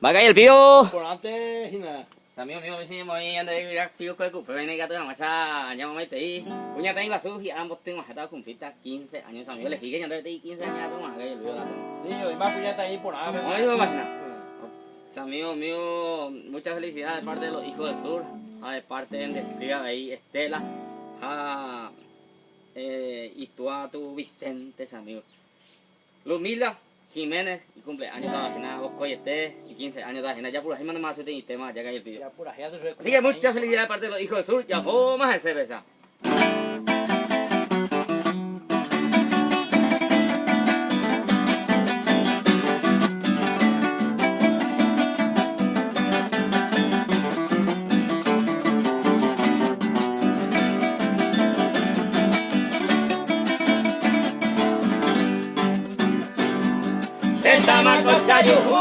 Va a caer el pío. Por antes y nada. Amigo mío, me enseñó muy bien de ir pío con el cupo. Ven acá, tú esa llama me te puña tengo azul y ambos tengo estado cumplida 15 años amigo. Le dije que ya te 15 años tú más que el pío. Sí, hoy más puñata ahí por nada. No, yo me imagino. Amigo mío, muchas felicidades de parte de los hijos del sur, de parte de Endecía de ahí, Estela, y tú a tu Vicente, amigo. Lumila Jiménez, y cumpleaños de la vagina, vos coyete, y 15 años de la vagina, ya por la jima nomás suerte y tema, ya cae el pido. Así que muchas felicidades de parte de los hijos del sur, ya más el cerveza. El tamaco sayujú,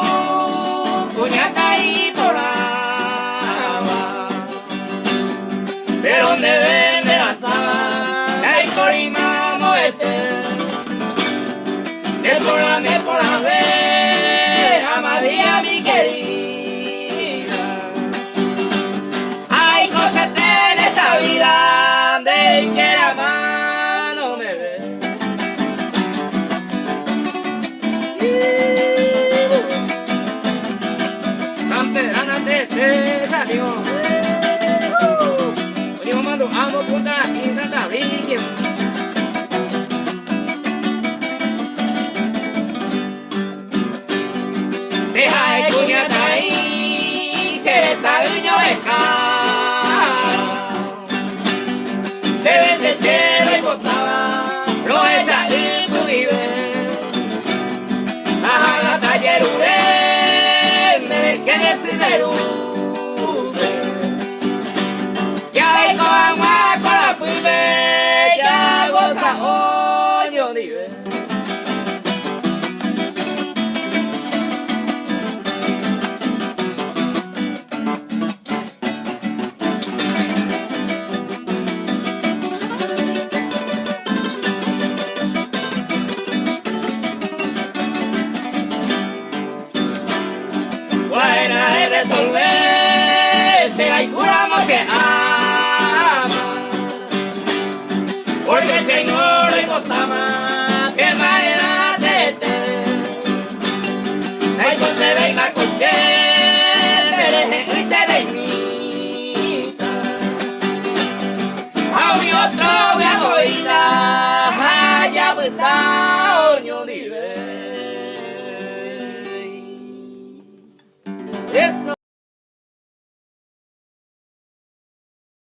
cuñata y poraba. De donde vende la saba, el corimamo de por la vez, amadía mi querida. Hay cosas en esta vida de que la mano me ve. Amigo, hoy mando amo punta aquí en Santa Virgen. Deja de cuñata ahí, se desaduño de deben de ser y botaba, lo esa y tu vive. Baja la taller que decide buena de resolver, se la juramos que ama, porque el Señor le gusta más que manera de tener. Ay, con se ve y la coche, y se le imita. A un y otro voy a goita, allá está, oño nivel. Eso.